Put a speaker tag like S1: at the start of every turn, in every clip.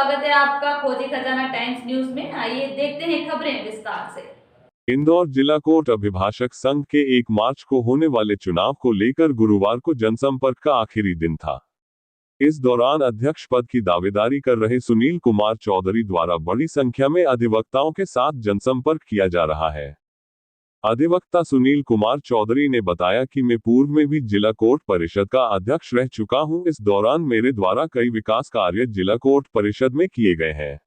S1: स्वागत है आपका खोजी खजाना टाइम्स न्यूज में। आइए देखते हैं खबरें विस्तार से।
S2: इंदौर जिला कोर्ट अभिभाषक संघ के 1 मार्च को होने वाले चुनाव को लेकर गुरुवार को जनसंपर्क का आखिरी दिन था। इस दौरान अध्यक्ष पद की दावेदारी कर रहे सुनील कुमार चौधरी द्वारा बड़ी संख्या में अधिवक्ताओं के साथ जनसंपर्क किया जा रहा है। अधिवक्ता सुनील कुमार चौधरी ने बताया कि मैं पूर्व में भी जिला कोर्ट परिषद का अध्यक्ष रह चुका हूं। इस दौरान मेरे द्वारा कई विकास कार्य जिला कोर्ट परिषद में किए गए हैं।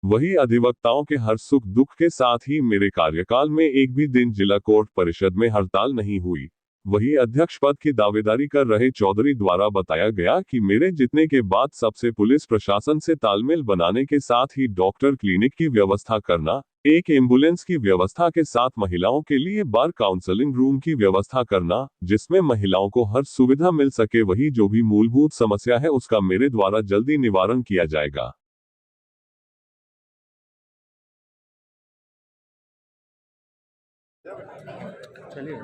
S2: वही अधिवक्ताओं के हर सुख दुख के साथ ही मेरे कार्यकाल में एक भी दिन जिला कोर्ट परिषद में हड़ताल नहीं हुई। वही अध्यक्ष पद की दावेदारी कर रहे चौधरी द्वारा बताया गया कि मेरे जीतने के बाद सबसे पुलिस प्रशासन से तालमेल बनाने के साथ ही डॉक्टर क्लिनिक की व्यवस्था करना, एक एम्बुलेंस की व्यवस्था के साथ महिलाओं के लिए बार काउंसलिंग रूम की व्यवस्था करना, जिसमें महिलाओं को हर सुविधा मिल सके। वही जो भी मूलभूत समस्या है उसका मेरे द्वारा जल्दी निवारण किया जाएगा।
S3: चलिए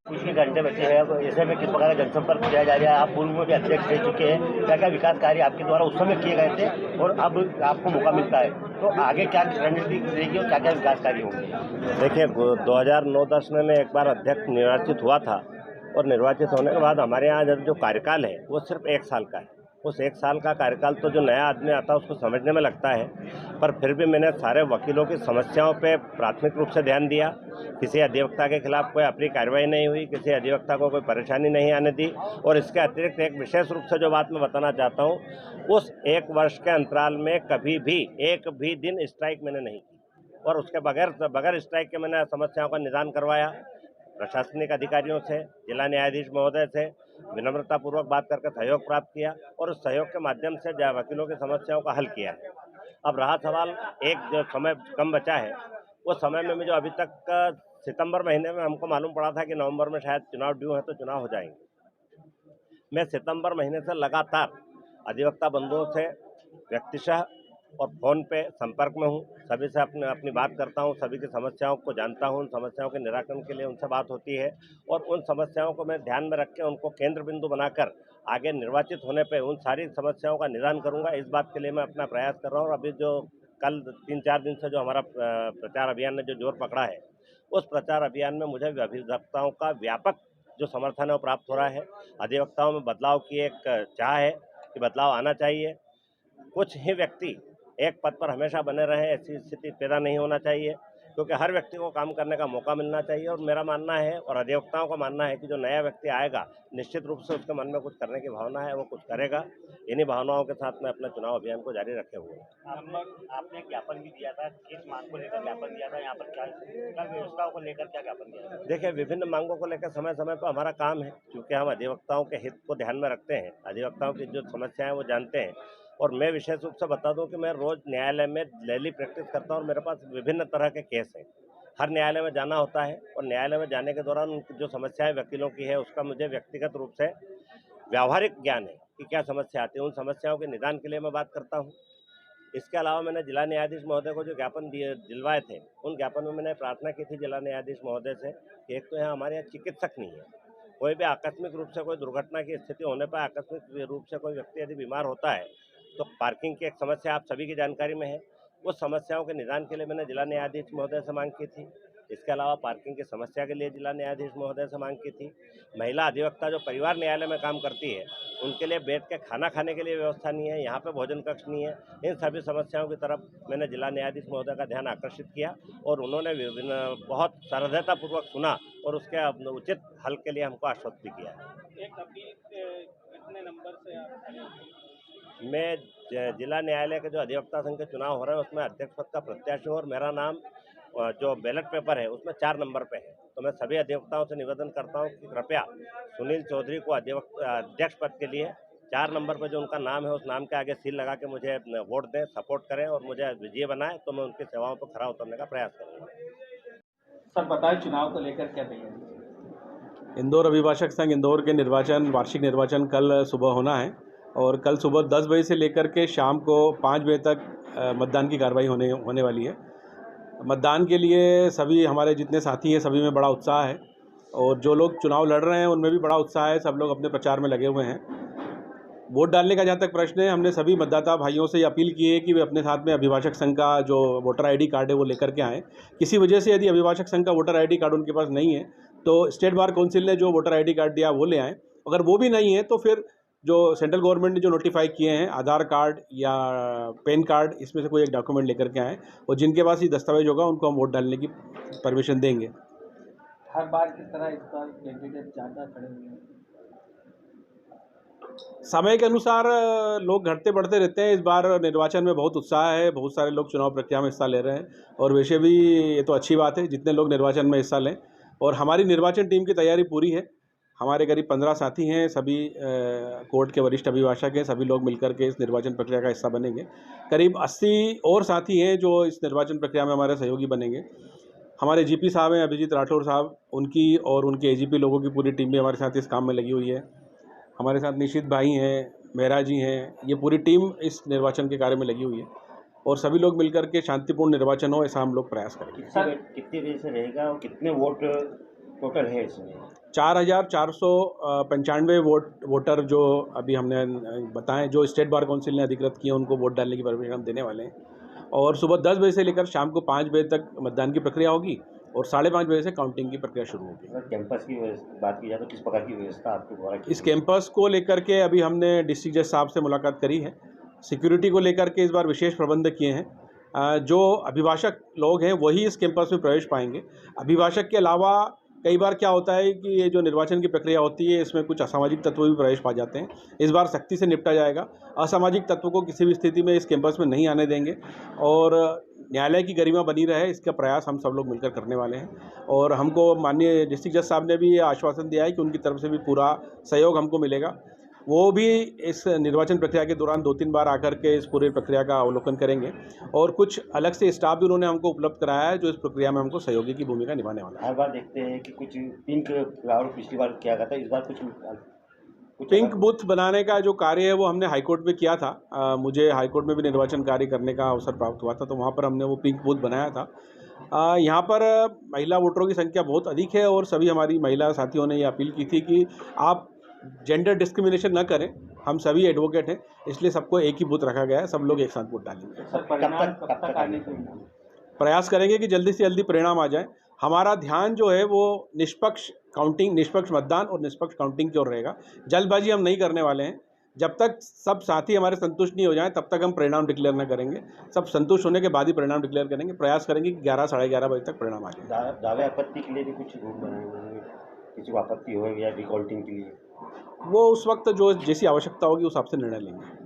S4: कुछ ही घंटे बचे हैं। अब ऐसे में किस प्रकार का जनसंपर्क किया जा रहा है? आप पूर्व में भी अध्यक्ष रह चुके हैं, क्या क्या विकास कार्य आपके द्वारा उस समय किए गए थे और अब आपको मौका मिलता है, तो आगे क्या रणनीति रहेगी और क्या क्या विकास कार्य होंगे? देखिए, 2009-10 में मैं एक बार अध्यक्ष निर्वाचित हुआ था और निर्वाचित होने के बाद हमारे यहाँ जो कार्यकाल है वो सिर्फ 1 साल का है। उस 1 साल का कार्यकाल तो जो नया आदमी आता है उसको समझने में लगता है, पर फिर भी मैंने सारे वकीलों की समस्याओं पे प्राथमिक रूप से ध्यान दिया। किसी अधिवक्ता के खिलाफ कोई अपनी कार्रवाई नहीं हुई, किसी अधिवक्ता को कोई परेशानी नहीं आने दी। और इसके अतिरिक्त एक विशेष रूप से जो बात मैं बताना चाहता हूँ, उस 1 वर्ष के अंतराल में कभी भी एक भी दिन स्ट्राइक मैंने नहीं की और उसके बगैर स्ट्राइक के मैंने समस्याओं का निदान करवाया। प्रशासनिक अधिकारियों से, जिला न्यायाधीश महोदय से विनम्रतापूर्वक बात करके सहयोग प्राप्त किया और उस सहयोग के माध्यम से वकीलों की समस्याओं का हल किया है। अब रहा सवाल, एक जो समय कम बचा है, उस समय में जो अभी तक सितंबर महीने में हमको मालूम पड़ा था कि नवंबर में शायद चुनाव ड्यू है तो चुनाव हो जाएंगे। मैं सितंबर महीने से लगातार अधिवक्ता बंधुओं से व्यक्तिशः और फोन पे संपर्क में हूँ। सभी से अपनी बात करता हूँ, सभी की समस्याओं को जानता हूँ, उन समस्याओं के निराकरण के लिए उनसे बात होती है और उन समस्याओं को मैं ध्यान में रख के उनको केंद्र बिंदु बनाकर आगे निर्वाचित होने पे उन सारी समस्याओं का निदान करूँगा। इस बात के लिए मैं अपना प्रयास कर रहा हूँ। और अभी जो कल 3-4 दिन से जो हमारा प्रचार अभियान ने जो जोर पकड़ा है, उस प्रचार अभियान में मुझे अधिवक्ताओं का व्यापक जो समर्थन है वो प्राप्त हो रहा है। अधिवक्ताओं में बदलाव की एक चाह है कि बदलाव आना चाहिए। कुछ ही व्यक्ति एक पद पर हमेशा बने रहे, ऐसी स्थिति पैदा नहीं होना चाहिए, क्योंकि हर व्यक्ति को काम करने का मौका मिलना चाहिए। और मेरा मानना है और अधिवक्ताओं का मानना है कि जो नया व्यक्ति आएगा, निश्चित रूप से उसके मन में कुछ करने की भावना है, वो कुछ करेगा। इन्हीं भावनाओं के साथ मैं अपना चुनाव अभियान को जारी रखे हुए हूँ। आपने ज्ञापन भी दिया था, किस मांग को लेकर ज्ञापन दिया था? यहाँ पर क्या व्यवस्थाओं को लेकर क्या ज्ञापन दिया था? देखिए, विभिन्न मांगों को लेकर समय समय पर हमारा काम है, क्योंकि हम अधिवक्ताओं के हित को ध्यान में रखते हैं, अधिवक्ताओं की जो समस्याएं वो जानते हैं। और मैं विशेष रूप से बता दूं कि मैं रोज न्यायालय में डेली प्रैक्टिस करता हूं और मेरे पास विभिन्न तरह के केस हैं। हर न्यायालय में जाना होता है और न्यायालय में जाने के दौरान उनकी जो समस्याएं वकीलों की है उसका मुझे व्यक्तिगत रूप से व्यावहारिक ज्ञान है कि क्या समस्या आती है। उन समस्याओं के निदान के लिए मैं बात करता हूँ। इसके अलावा मैंने जिला न्यायाधीश महोदय को जो ज्ञापन दिलवाए थे, उन ज्ञापन में मैंने प्रार्थना की थी जिला न्यायाधीश महोदय से कि एक तो यहाँ हमारे यहाँ चिकित्सक नहीं है, कोई भी आकस्मिक रूप से कोई दुर्घटना की स्थिति होने पर आकस्मिक रूप से कोई व्यक्ति यदि बीमार होता है तो पार्किंग की एक समस्या आप सभी की जानकारी में है। उस समस्याओं के निदान के लिए मैंने जिला न्यायाधीश महोदय से मांग की थी। इसके अलावा पार्किंग की समस्या के लिए जिला न्यायाधीश महोदय से मांग की थी। महिला अधिवक्ता जो परिवार न्यायालय में काम करती है, उनके लिए बैठ के खाना खाने के लिए व्यवस्था नहीं है, यहाँ पे भोजन कक्ष नहीं है। इन सभी समस्याओं की तरफ मैंने जिला न्यायाधीश महोदय का ध्यान आकर्षित किया और उन्होंने बहुत सहृदयतापूर्वक सुना और उसके उचित हल के लिए हमको आश्वस्त भी किया है। कितने नंबर से मैं जिला न्यायालय के जो अधिवक्ता संघ के चुनाव हो रहे हैं उसमें अध्यक्ष पद का प्रत्याशी हूँ और मेरा नाम जो बैलेट पेपर है उसमें 4 नंबर पे है। तो मैं सभी अधिवक्ताओं से निवेदन करता हूँ कि कृपया सुनील चौधरी को अध्यक्ष पद के लिए 4 नंबर पर जो उनका नाम है उस नाम के आगे सील लगा के मुझे वोट दें, सपोर्ट करें और मुझे विजयी बनाएं, तो मैं उनकी सेवाओं पर खरा उतरने का प्रयास करूँगा।
S3: सर बताएं, चुनाव को लेकर क्या तैयारी? इंदौर अभिभाषक संघ इंदौर के वार्षिक निर्वाचन कल सुबह होना है और कल सुबह 10 बजे से लेकर के शाम को 5 बजे तक मतदान की कार्रवाई होने वाली है। मतदान के लिए सभी हमारे जितने साथी हैं सभी में बड़ा उत्साह है और जो लोग चुनाव लड़ रहे हैं उनमें भी बड़ा उत्साह है। सब लोग अपने प्रचार में लगे हुए हैं। वोट डालने का जहाँ तक प्रश्न है, हमने सभी मतदाता भाइयों से अपील की है कि वे अपने साथ में अभिभाषक संघ का जो वोटर आईडी कार्ड है वो लेकर के आएँ। किसी वजह से यदि अभिभाषक संघ का वोटर आईडी कार्ड उनके पास नहीं है तो स्टेट बार काउंसिल ने जो वोटर आईडी कार्ड दिया वो ले आएँ। अगर वो भी नहीं है तो फिर जो सेंट्रल गवर्नमेंट ने जो नोटिफाई किए हैं आधार कार्ड या पैन कार्ड, इसमें से कोई एक डॉक्यूमेंट लेकर के आएँ और जिनके पास ये दस्तावेज होगा उनको हम वोट डालने की परमिशन देंगे।
S5: हर बार की तरह इस बार कैंडिडेट ज़्यादा खड़े हुए हैं।
S3: समय के अनुसार लोग घटते बढ़ते रहते हैं। इस बार निर्वाचन में बहुत उत्साह है, बहुत सारे लोग चुनाव प्रक्रिया में हिस्सा ले रहे हैं और वैसे भी ये तो अच्छी बात है जितने लोग निर्वाचन में हिस्सा लें। और हमारी निर्वाचन टीम की तैयारी पूरी है। हमारे करीब 15 साथी हैं, सभी कोर्ट के वरिष्ठ अभिभाषक हैं, सभी लोग मिलकर के इस निर्वाचन प्रक्रिया का हिस्सा बनेंगे। करीब 80 और साथी हैं जो इस निर्वाचन प्रक्रिया में हमारे सहयोगी बनेंगे। हमारे जीपी साहब हैं अभिजीत राठौर साहब, उनकी और उनके एजीपी लोगों की पूरी टीम भी हमारे साथ इस काम में लगी हुई है। हमारे साथ निशित भाई हैं, मेहरा जी हैं, ये पूरी टीम इस निर्वाचन के कार्य में लगी हुई है और सभी लोग मिलकर के शांतिपूर्ण निर्वाचन हो ऐसा हम लोग प्रयास करेंगे।
S4: कितनी देर से रहेगा और कितने वोट टोटल है इसमें?
S3: 4,495 वोटर जो अभी हमने बताएं, जो स्टेट बार काउंसिल ने अधिकृत किए उनको वोट डालने की परमिशन हम देने वाले हैं और सुबह 10 बजे से लेकर शाम को 5 बजे तक मतदान की प्रक्रिया होगी और 5:30 बजे से काउंटिंग की प्रक्रिया शुरू होगी।
S4: अगर कैंपस की बात की जाए तो किस प्रकार की व्यवस्था आपके द्वारा की?
S3: इस कैंपस को लेकर के अभी हमने डिस्ट्रिक्ट जज साहब से मुलाकात करी है। सिक्योरिटी को लेकर के इस बार विशेष प्रबंध किए हैं। जो अभिभाषक लोग हैं वही इस कैंपस में प्रवेश पाएंगे। अभिभाषक के अलावा कई बार क्या होता है कि ये जो निर्वाचन की प्रक्रिया होती है इसमें कुछ असामाजिक तत्व भी प्रवेश पा जाते हैं। इस बार सख्ती से निपटा जाएगा। असामाजिक तत्व को किसी भी स्थिति में इस कैंपस में नहीं आने देंगे और न्यायालय की गरिमा बनी रहे इसका प्रयास हम सब लोग मिलकर करने वाले हैं। और हमको माननीय डिस्ट्रिक्ट जज साहब ने भी ये आश्वासन दिया है कि उनकी तरफ से भी पूरा सहयोग हमको मिलेगा। वो भी इस निर्वाचन प्रक्रिया के दौरान 2-3 बार आकर के इस पूरी प्रक्रिया का अवलोकन करेंगे और कुछ अलग से स्टाफ भी उन्होंने हमको उपलब्ध कराया है जो इस प्रक्रिया में हमको सहयोगी की भूमिका निभाने वाला है।
S4: हर बार देखते हैं कि कुछ पिंक राउंड पिछली बार किया गया था, इस बार कुछ
S3: पिंक बूथ बनाने का जो कार्य है वो हमने हाईकोर्ट में किया था। मुझे हाईकोर्ट में भी निर्वाचन कार्य करने का अवसर प्राप्त हुआ था तो वहाँ पर हमने वो पिंक बूथ बनाया था। यहाँ पर महिला वोटरों की संख्या बहुत अधिक है और सभी हमारी महिला साथियों ने ये अपील की थी कि आप जेंडर डिस्क्रिमिनेशन न करें। हम सभी एडवोकेट हैं इसलिए सबको एक ही बूथ रखा गया है, सब लोग एक साथ वोट डालेंगे।
S5: सर परिणाम कब तक आने के
S3: प्रयास करेंगे कि जल्दी से जल्दी परिणाम आ जाए। हमारा ध्यान जो है वो निष्पक्ष काउंटिंग, निष्पक्ष मतदान और निष्पक्ष काउंटिंग की ओर रहेगा। जल्दबाजी हम नहीं करने वाले हैं। जब तक सब साथी हमारे संतुष्ट नहीं हो जाएं तब तक हम परिणाम डिक्लेयर न करेंगे। सब संतुष्ट होने के बाद ही परिणाम डिक्लेयर करेंगे। प्रयास करेंगे कि 11 साढ़े 11 बजे तक परिणाम आ जाए।
S4: दावे आपत्ति के लिए भी कुछ रूल बनाए होंगे, किसी को आपत्ति हो या रिकाउंटिंग के लिए?
S3: वो उस वक्त जो जैसी आवश्यकता होगी उस हिसाब से निर्णय लेंगे।